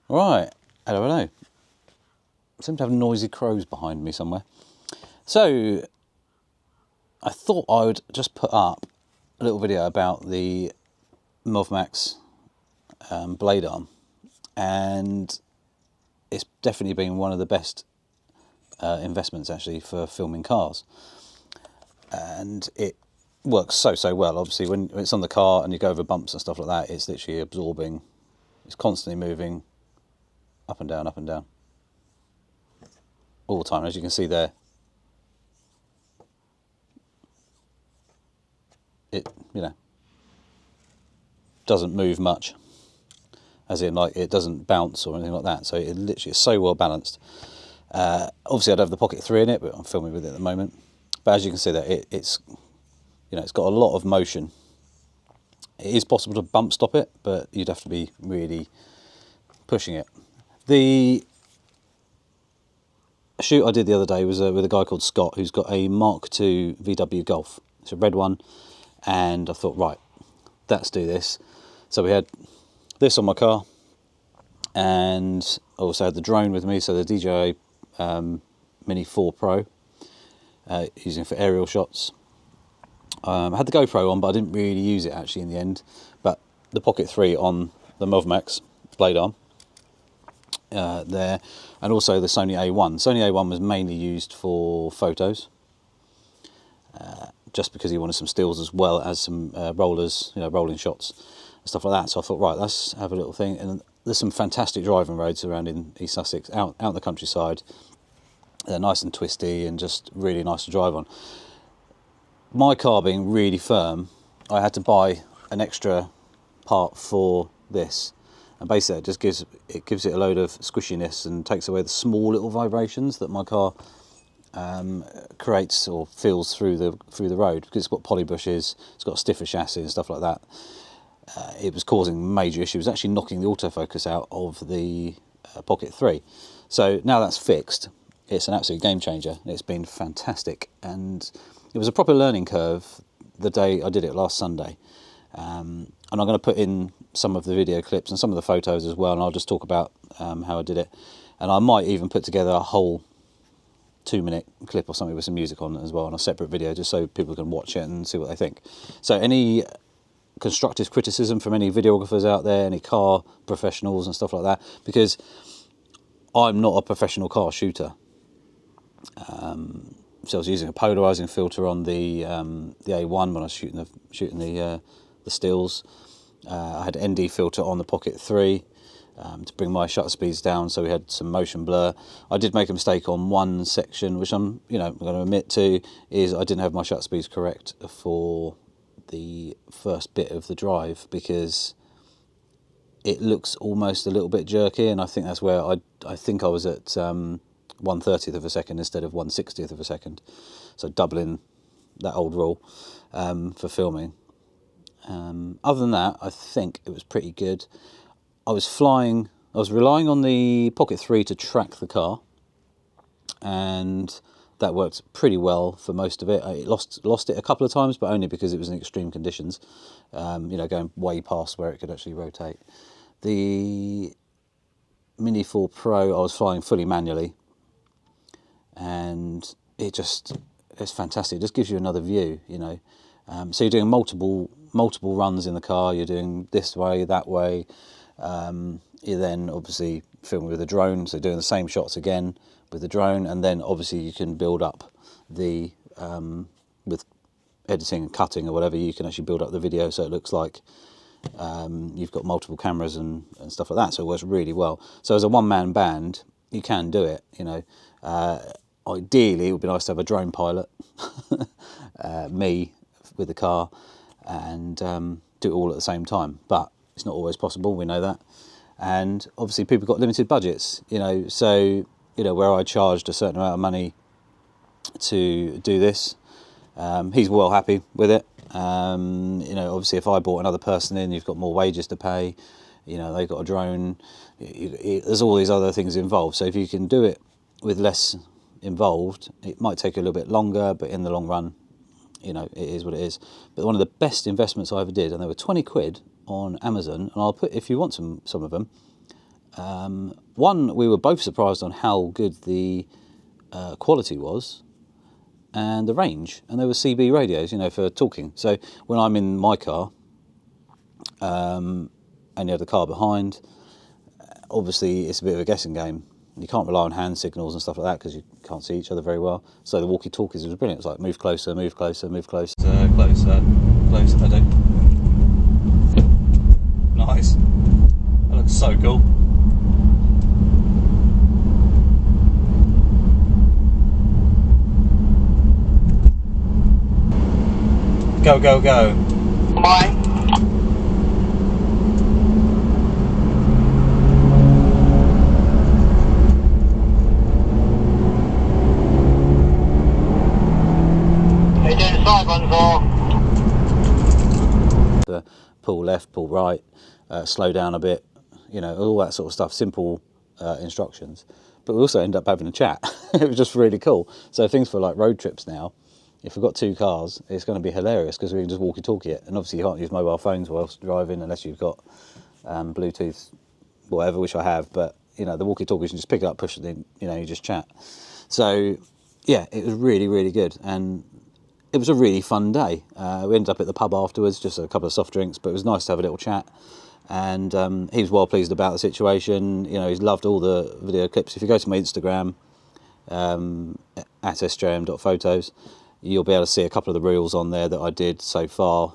Right, hello, hello. I seem to have noisy crows behind me somewhere. So, I thought I would just put up a little video about the Movmax blade arm, and it's definitely been one of the best investments actually for filming cars. And it works so well. Obviously, when it's on the car and you go over bumps and stuff like that, it's literally absorbing. It's constantly moving up and down all the time, as you can see there. It, doesn't move much, as in like it doesn't bounce or anything like that. So it literally is so well balanced. Obviously, I'd have the Pocket 3 in it, but I'm filming with it at the moment. But as you can see there, it's it's got a lot of motion. It is possible to bump stop it, but you'd have to be really pushing it. The shoot I did the other day was with a guy called Scott, who's got a Mark II VW Golf. It's a red one, and I thought, right, let's do this. So we had this on my car, and I also had the drone with me, so the DJI mini4 Pro, using for aerial shots. I had the GoPro on, but I didn't really use it actually in the end. But the Pocket 3 on the Movmax blade arm there, and also the Sony A1. Sony A1 was mainly used for photos, just because he wanted some stills as well as some rollers, rolling shots and stuff like that. So I thought, right, let's have a little thing. And there's some fantastic driving roads around in East Sussex, out in the countryside. They're nice and twisty and just really nice to drive on. My car being really firm, I had to buy an extra part for this, and basically it gives it a load of squishiness and takes away the small little vibrations that my car creates or feels through the road, because it's got poly bushes, it's got a stiffer chassis and stuff like that. It was causing major issues, actually knocking the autofocus out of the Pocket 3. So now that's fixed, it's an absolute game changer. It's been fantastic, and it was a proper learning curve the day I did it last Sunday. And I'm going to put in some of the video clips and some of the photos as well, and I'll just talk about how I did it. And I might even put together a whole 2-minute clip or something with some music on it as well, on a separate video, just so people can watch it and see what they think. So any constructive criticism from any videographers out there, any car professionals and stuff like that, because I'm not a professional car shooter. So I was using a polarizing filter on the A1 when I was shooting the stills. I had ND filter on the Pocket 3 to bring my shutter speeds down, so we had some motion blur. I did make a mistake on one section, which I'm going to admit to, is I didn't have my shutter speeds correct for the first bit of the drive, because it looks almost a little bit jerky, and I think that's where I think I was at 1/30th of a second instead of 1/60th of a second, so doubling that old rule for filming. Other than that, I think it was pretty good. I was relying on the Pocket 3 to track the car, and that worked pretty well for most of it. I lost it a couple of times, but only because it was in extreme conditions, going way past where it could actually rotate. The mini4 Pro I was flying fully manually, and it's fantastic. It just gives you another view, so you're doing multiple runs in the car. You're doing this way, that way. You're then obviously filming with a drone, so doing the same shots again with the drone, and then obviously you can build up the with editing and cutting or whatever, you can actually build up the video so it looks like you've got multiple cameras and stuff like that. So it works really well. So as a one-man band, you can do it. Ideally, it would be nice to have a drone pilot, me with the car, and do it all at the same time. But it's not always possible. We know that. And obviously, people have got limited budgets. So where I charged a certain amount of money to do this, he's well happy with it. Obviously, if I brought another person in, you've got more wages to pay. They've got a drone. There's all these other things involved. So if you can do it with less involved, it might take a little bit longer, but in the long run, it is what it is. But one of the best investments I ever did, and they were 20 quid on Amazon, and I'll put, if you want some of them, One, we were both surprised on how good the quality was and the range, and they were CB radios, you know, for talking. So when I'm in my car and you have the car behind, obviously it's a bit of a guessing game. You can't rely on hand signals and stuff like that because you can't see each other very well. So the walkie-talkies was brilliant. It's like move closer, move closer, move closer, closer, closer. I do. Nice. That looks so cool. Go, go, go. Bye. Are you doing side runs or? Pull left, pull right, slow down a bit, you know, all that sort of stuff, simple instructions. But we also end up having a chat. It was just really cool. So things for like road trips now, if we've got two cars, it's going to be hilarious because we can just walkie-talkie it. And obviously you can't use mobile phones whilst driving unless you've got Bluetooth, whatever, which I have. But, you know, the walkie-talkie, you can just pick it up, push it in, you know, you just chat. So, yeah, it was really, really good. And it was a really fun day. We ended up at the pub afterwards, just a couple of soft drinks, but it was nice to have a little chat. And he was well pleased about the situation. You know, he's loved all the video clips. If you go to my Instagram, at sjm.photos, you'll be able to see a couple of the reels on there that I did so far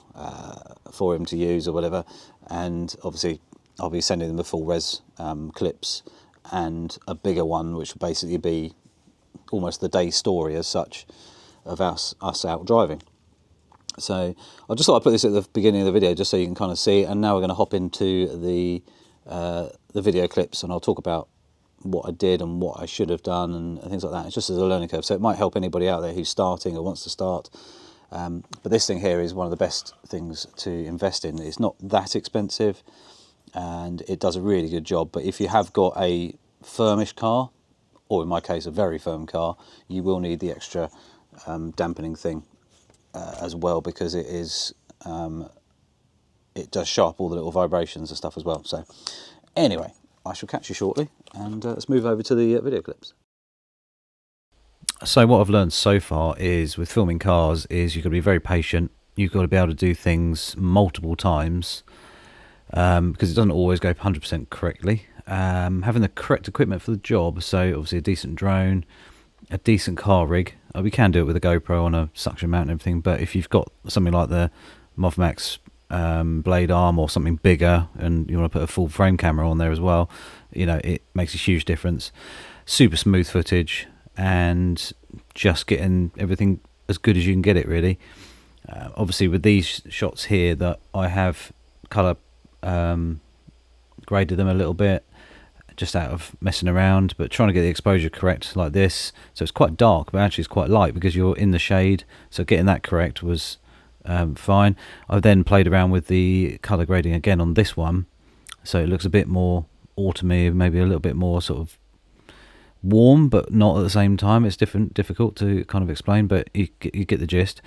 for him to use or whatever. And obviously I'll be sending them the full res clips and a bigger one, which will basically be almost the day story as such of us out driving. So I just thought I'd put this at the beginning of the video just so you can kind of see. And now we're going to hop into the video clips, and I'll talk about what I did and what I should have done and things like that. It's just as a learning curve, so it might help anybody out there who's starting or wants to start. But this thing here is one of the best things to invest in. It's not that expensive and it does a really good job. But if you have got a firmish car, or in my case a very firm car, you will need the extra dampening thing as well, because it is it does show up all the little vibrations and stuff as well. So anyway, I shall catch you shortly, and let's move over to the video clips. So what I've learned so far is with filming cars is you've got to be very patient. You've got to be able to do things multiple times because it doesn't always go 100% correctly. Having the correct equipment for the job, so obviously a decent drone, a decent car rig. We can do it with a GoPro on a suction mount and everything, but if you've got something like the Movmax blade arm or something bigger and you want to put a full frame camera on there as well, you know, it makes a huge difference. Super smooth footage and just getting everything as good as you can get it, really. Obviously with these shots here that I have colour graded them a little bit just out of messing around, but trying to get the exposure correct like this, so it's quite dark but actually it's quite light because you're in the shade, so getting that correct was fine. I've then played around with the colour grading again on this one, so it looks a bit more autumny, maybe a little bit more sort of warm, but not at the same time. It's difficult to kind of explain, but you get the gist,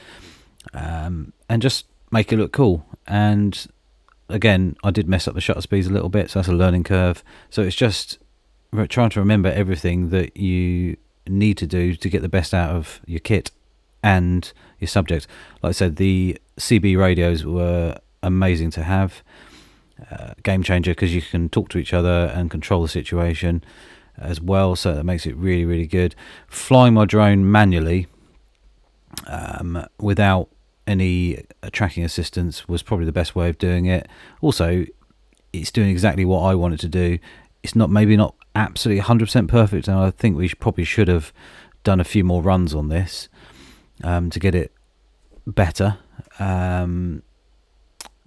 and just make it look cool. And again, I did mess up the shutter speeds a little bit, so that's a learning curve. So it's just trying to remember everything that you need to do to get the best out of your kit and your subject. Like I said, the CB radios were amazing to have. Game changer because you can talk to each other and control the situation as well, so that makes it really, really good. Flying my drone manually without any tracking assistance was probably the best way of doing it. Also, it's doing exactly what I wanted to do. It's maybe not absolutely 100% perfect, and I think we probably should have done a few more runs on this to get it better.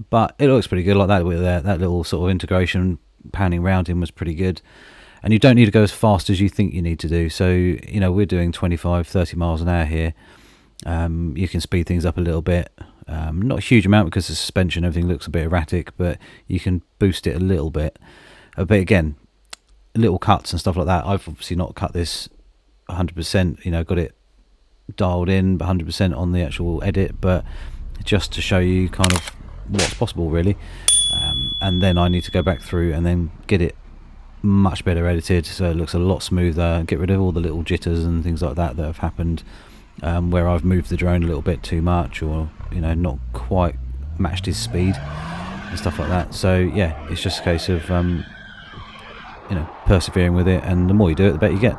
But it looks pretty good like that. With that little sort of integration panning round him was pretty good. And you don't need to go as fast as you think you need to do. So, you know, we're doing 25-30 miles an hour here. You can speed things up a little bit, not a huge amount because the suspension, everything looks a bit erratic, but you can boost it a little bit. But again, little cuts and stuff like that. I've obviously not cut this 100%, you know, got it dialed in 100% on the actual edit, but just to show you kind of what's possible, really. And then I need to go back through and then get it much better edited, so it looks a lot smoother. Get rid of all the little jitters and things like that have happened where I've moved the drone a little bit too much, or not quite matched his speed and stuff like that. So yeah, it's just a case of persevering with it, and the more you do it, the better you get.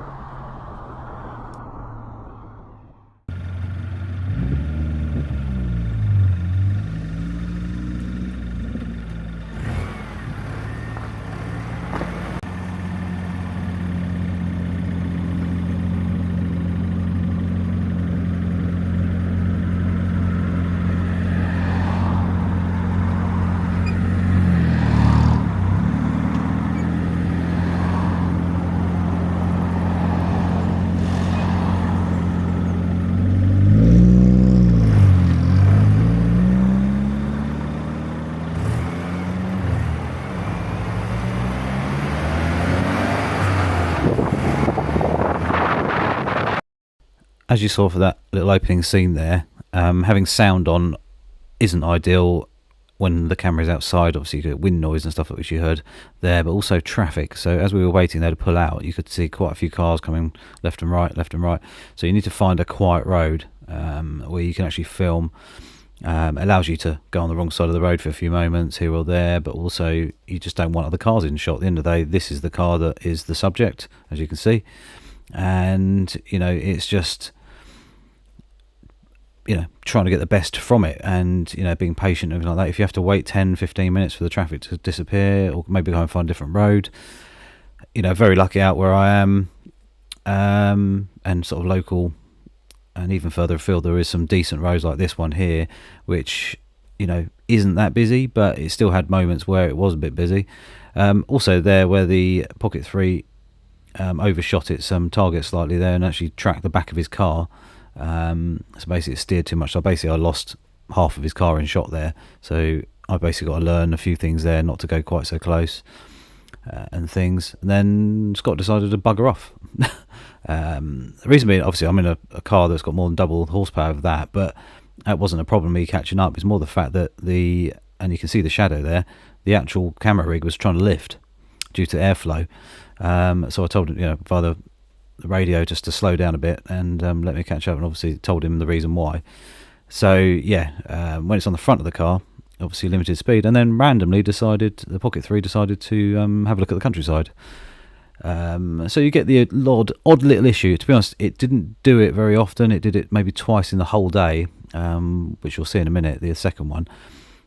As you saw for that little opening scene there, having sound on isn't ideal when the camera is outside. Obviously you get wind noise and stuff, which you heard there, but also traffic. So as we were waiting there to pull out, you could see quite a few cars coming left and right. So you need to find a quiet road where you can actually film. Allows you to go on the wrong side of the road for a few moments here or there, but also you just don't want other cars in shot. At the end of the day, this is the car that is the subject, as you can see, and it's just trying to get the best from it, and being patient and everything like that. If you have to wait 10-15 minutes for the traffic to disappear, or maybe go and find a different road, very lucky out where I am, and sort of local and even further afield there is some decent roads like this one here, which isn't that busy, but it still had moments where it was a bit busy. Also there where the Pocket 3 overshot its target slightly there and actually tracked the back of his car. So basically it steered too much, so basically I lost half of his car in shot there. So I basically got to learn a few things there, not to go quite so close and things. And then Scott decided to bugger off. The reason being, obviously I'm in a car that's got more than double the horsepower of that, but that wasn't a problem me catching up. It's more the fact that and you can see the shadow there, the actual camera rig was trying to lift due to airflow. So I told him via the radio just to slow down a bit and let me catch up, and obviously told him the reason why. So yeah, when it's on the front of the car, obviously limited speed, and then randomly the Pocket 3 decided to have a look at the countryside. So you get the odd little issue. To be honest, it didn't do it very often. It did it maybe twice in the whole day, which you'll see in a minute, the second one,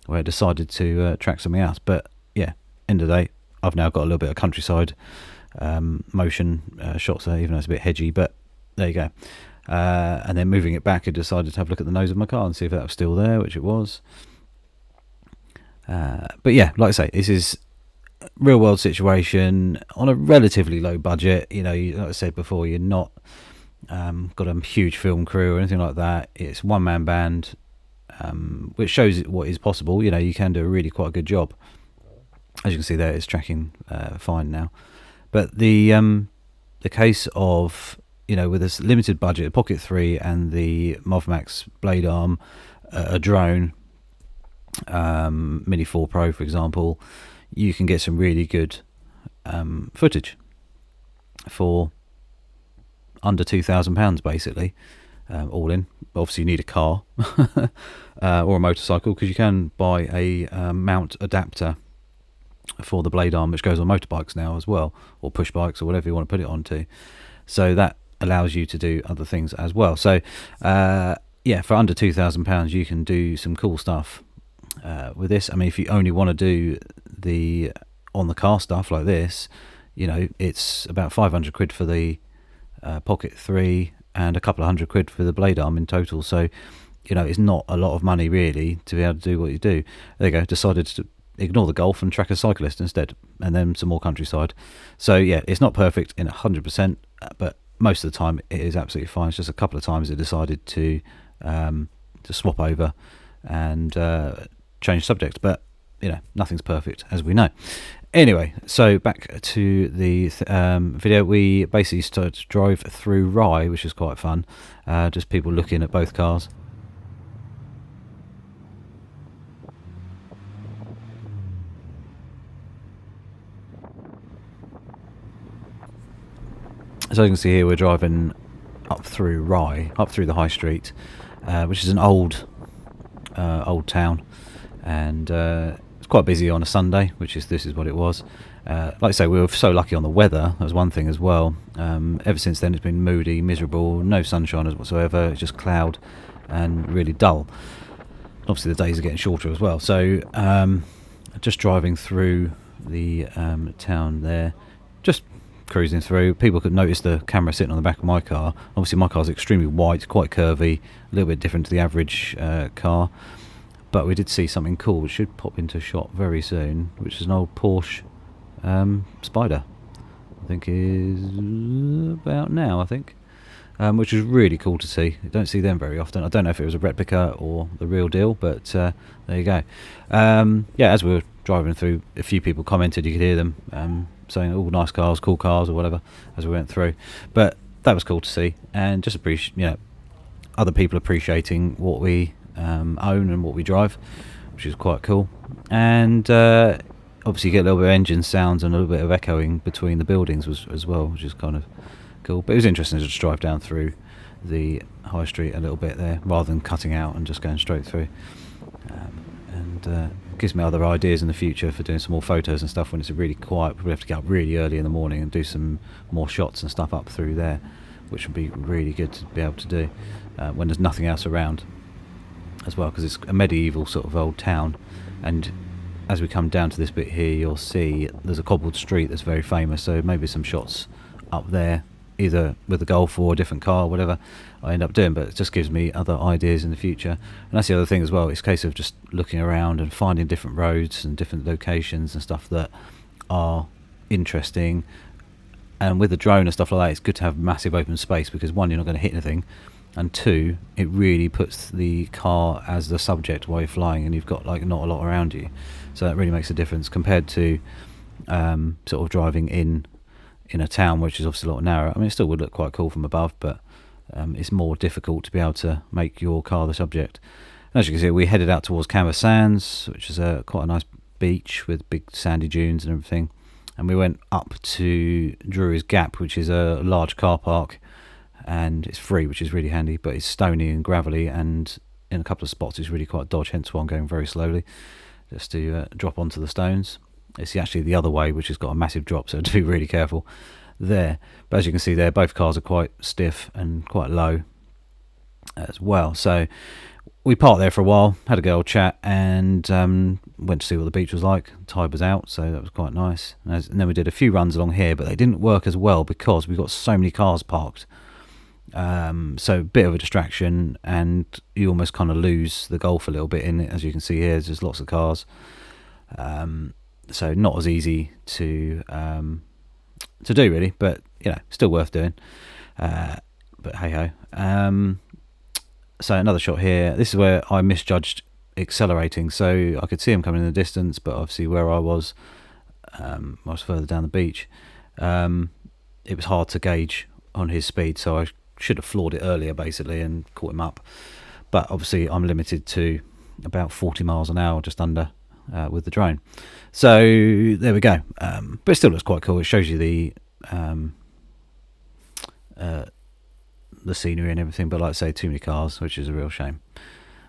where it decided to track something else. But yeah, end of the day, I've now got a little bit of countryside motion shots there, even though it's a bit hedgy, but there you go. And then moving it back, I decided to have a look at the nose of my car and see if that was still there, which it was. But yeah, like I say, this is a real world situation on a relatively low budget. Like I said before, you're not got a huge film crew or anything like that. It's one-man band, which shows what is possible. You can do a really quite a good job. As you can see there, it's tracking fine now. But the case of with this limited budget, the Pocket 3 and the Movmax blade arm, a drone, mini4 Pro for example, you can get some really good footage for under £2,000 basically, all in. Obviously you need a car or a motorcycle, because you can buy a mount adapter for the blade arm, which goes on motorbikes now as well, or push bikes, or whatever you want to put it onto. So that allows you to do other things as well. So yeah, for under £2,000 you can do some cool stuff with this. I mean, if you only want to do the on the car stuff like this, it's about 500 quid for the Pocket 3 and a couple of £100 for the blade arm in total. So it's not a lot of money really to be able to do what you do. There you go, decided to ignore the golf and track a cyclist instead, and then some more countryside. So yeah, it's not perfect in 100%, but most of the time it is absolutely fine. It's just a couple of times it decided to swap over and change subjects, but nothing's perfect, as we know. Anyway, so back to the video. We basically started to drive through Rye, which is quite fun, just people looking at both cars. So you can see here we're driving up through the high street, which is an old town, and it's quite busy on a Sunday, this is what it was. Like I say, we were so lucky on the weather. That was one thing as well. Ever since then, it's been moody, miserable, no sunshine whatsoever. It's just cloud and really dull. Obviously, the days are getting shorter as well. So, just driving through the town there, just cruising through. People could notice the camera sitting on the back of my car. Obviously, my car's extremely wide, quite curvy, a little bit different to the average car. But we did see something cool, which should pop into shot very soon, which is an old Porsche Spider. I think is about now, which is really cool to see. You don't see them very often. I don't know if it was a replica or the real deal, but there you go. As we were driving through, a few people commented, you could hear them saying, "Oh, nice cars, cool cars," or whatever, as we went through. But that was cool to see, and just other people appreciating what we own and what we drive, which is quite cool. And obviously you get a little bit of engine sounds and a little bit of echoing between the buildings as well, which is kind of cool. But it was interesting to just drive down through the high street a little bit there, rather than cutting out and just going straight through. And gives me other ideas in the future for doing some more photos and stuff when it's really quiet. Probably have to get up really early in the morning and do some more shots and stuff up through there, which would be really good to be able to do when there's nothing else around as well, because it's a medieval sort of old town. And as we come down to this bit here, you'll see there's a cobbled street that's very famous, so maybe some shots up there, either with the Golf or a different car, whatever I end up doing. But it just gives me other ideas in the future. And that's the other thing as well, it's a case of just looking around and finding different roads and different locations and stuff that are interesting. And with the drone and stuff like that, it's good to have massive open space, because one, you're not going to hit anything, and two, it really puts the car as the subject while you're flying, and you've got like not a lot around you. So that really makes a difference compared to sort of driving in a town, which is obviously a lot narrower. I mean, it still would look quite cool from above, but it's more difficult to be able to make your car the subject. And as you can see, we headed out towards Canvas Sands, which is quite a nice beach with big sandy dunes and everything. And we went up to Drury's Gap, which is a large car park, and it's free, which is really handy, but it's stony and gravelly, and in a couple of spots it's really quite dodgy, hence why I'm going very slowly, just to drop onto the stones. It's actually the other way, which has got a massive drop, so to be really careful there. But as you can see there, both cars are quite stiff and quite low as well. So we parked there for a while, had a good old chat, and went to see what the beach was like. The tide was out, so that was quite nice. And then we did a few runs along here, but they didn't work as well because we've got so many cars parked. So a bit of a distraction, and you almost kind of lose the Golf a little bit in it. As you can see here, there's lots of cars, so not as easy to do really, but still worth doing. But hey ho. So another shot here. This is where I misjudged accelerating, so I could see him coming in the distance, but obviously where I was further down the beach. It was hard to gauge on his speed, so I should have floored it earlier basically and caught him up. But obviously I'm limited to about 40 miles an hour, just under, with the drone. So there we go. But it still looks quite cool. It shows you the scenery and everything, but like I say, too many cars, which is a real shame.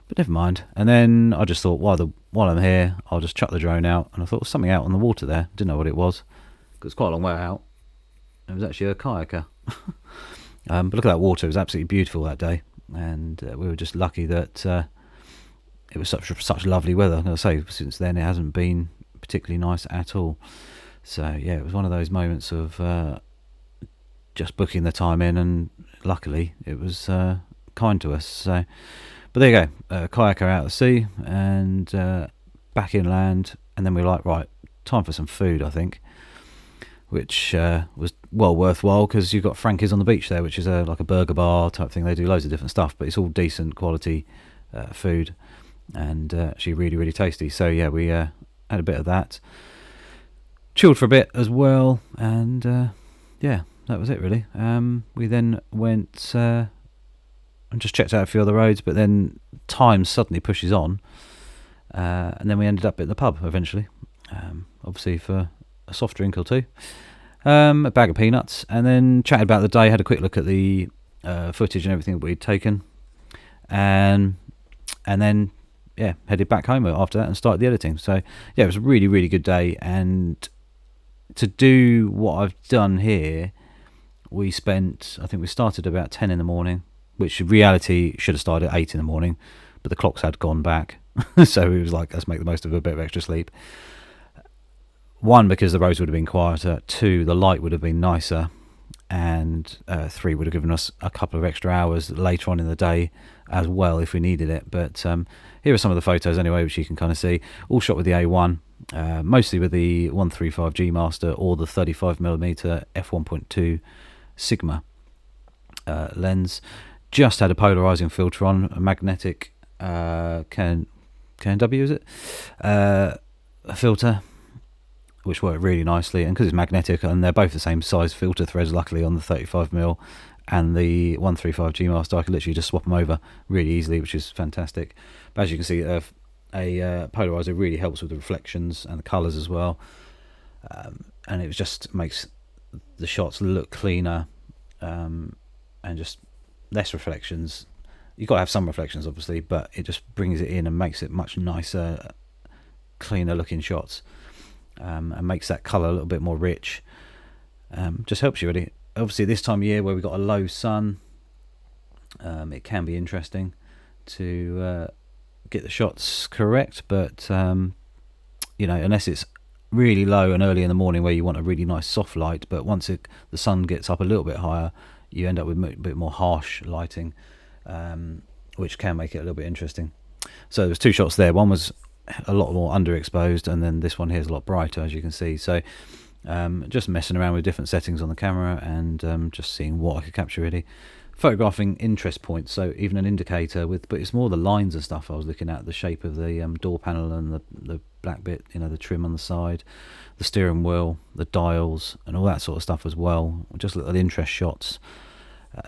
But never mind. And then I just thought, while I'm here, I'll just chuck the drone out. And I thought there was something out on the water there. Didn't know what it was, because it's quite a long way out. It was actually a kayaker. But look at that water. It was absolutely beautiful that day, and we were just lucky that it was such lovely weather. And I say, since then it hasn't been particularly nice at all. So yeah, it was one of those moments of just booking the time in, and luckily it was kind to us. So, but there you go, kayaker out at sea and back inland, and then we were like, right, time for some food, I think. Which was well worthwhile, because you've got Frankie's on the beach there, which is like a burger bar type thing. They do loads of different stuff, but it's all decent quality food, and actually really, really tasty. So yeah, we had a bit of that, chilled for a bit as well, and yeah, that was it really. We then went and just checked out a few other roads, but then time suddenly pushes on, and then we ended up at the pub eventually, obviously for a soft drink or two. a bag of peanuts, and then chatted about the day, had a quick look at the footage and everything that we'd taken, and then yeah, headed back home after that and started the editing. So yeah, it was a really, really good day. And to do what I've done here, I think we started about 10 in the morning, which in reality should have started at 8 in the morning, but the clocks had gone back. So it was like, let's make the most of a bit of extra sleep. One, because the roads would have been quieter. Two, the light would have been nicer. And three, would have given us a couple of extra hours later on in the day as well if we needed it. But here are some of the photos anyway, which you can kind of see, all shot with the A1, mostly with the 135G Master or the 35mm f1.2 Sigma lens. Just had a polarizing filter on, a magnetic KNW, is it, a filter, which worked really nicely. And because it's magnetic and they're both the same size filter threads, luckily, on the 35mm and the 135G Master, I could literally just swap them over really easily, which is fantastic. But as you can see, a polarizer really helps with the reflections and the colours as well, and it just makes the shots look cleaner, and just less reflections. You've got to have some reflections obviously, but it just brings it in and makes it much nicer, cleaner looking shots, and makes that colour a little bit more rich. Just helps you really. Obviously this time of year where we've got a low sun, it can be interesting to get the shots correct, but you know, unless it's really low and early in the morning where you want a really nice soft light, but once the sun gets up a little bit higher, you end up with a bit more harsh lighting, which can make it a little bit interesting. So there's two shots there. One was a lot more underexposed, and then this one here is a lot brighter, as you can see. So just messing around with different settings on the camera and just seeing what I could capture really. Photographing interest points, so even an indicator but it's more the lines and stuff I was looking at, the shape of the door panel and the black bit, you know, the trim on the side, the steering wheel, the dials, and all that sort of stuff as well. Just little interest shots,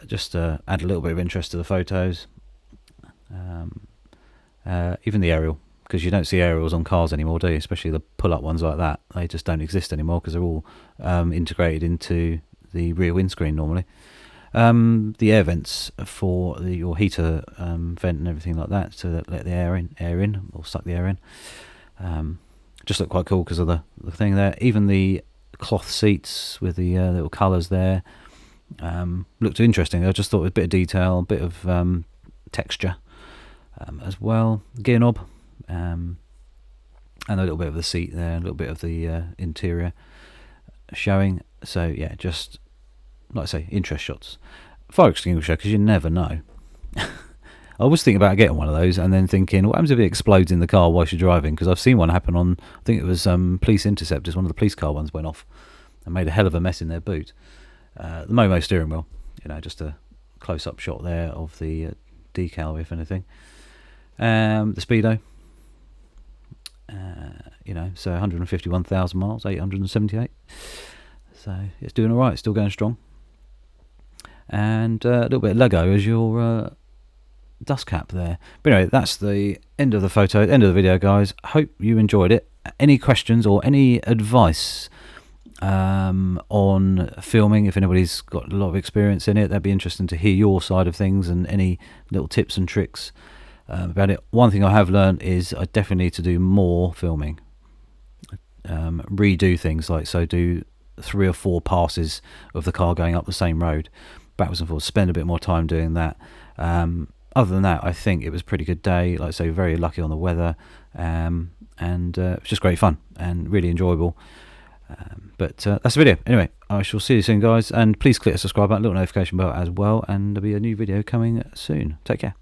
just to add a little bit of interest to the photos. Even the aerial, because you don't see aerials on cars anymore, do you? Especially the pull-up ones like that. They just don't exist anymore because they're all integrated into the rear windscreen normally. The air vents for your heater vent and everything like that, to let the air in or suck the air in. Just look quite cool because of the thing there. Even the cloth seats with the little colours there looked interesting. I just thought with a bit of detail, a bit of texture as well. Gear knob, and a little bit of the seat there, a little bit of the interior showing. So yeah, just like I say, interest shots. Fire extinguisher, because you never know. I was thinking about getting one of those and then thinking, what happens if it explodes in the car whilst you're driving? Because I've seen one happen on, I think it was police interceptors, one of the police car ones went off and made a hell of a mess in their boot. The Momo steering wheel, you know, just a close-up shot there of the decal, if anything. The speedo, you know, so 151,000 miles, 878. So it's doing all right, still going strong. And a little bit of Lego as your dust cap there. But anyway, that's the end of the photo, end of the video, guys. Hope you enjoyed it. Any questions or any advice on filming, if anybody's got a lot of experience in it, that'd be interesting to hear your side of things, and any little tips and tricks about it. One thing I have learned is I definitely need to do more filming, redo things, like so do 3 or 4 passes of the car going up the same road backwards and forwards, spend a bit more time doing that. Other than that, I think it was a pretty good day. Like I say, very lucky on the weather, and it was just great fun and really enjoyable. But that's the video. Anyway, I shall see you soon, guys, and please click the subscribe button, little notification bell as well, and there'll be a new video coming soon. Take care.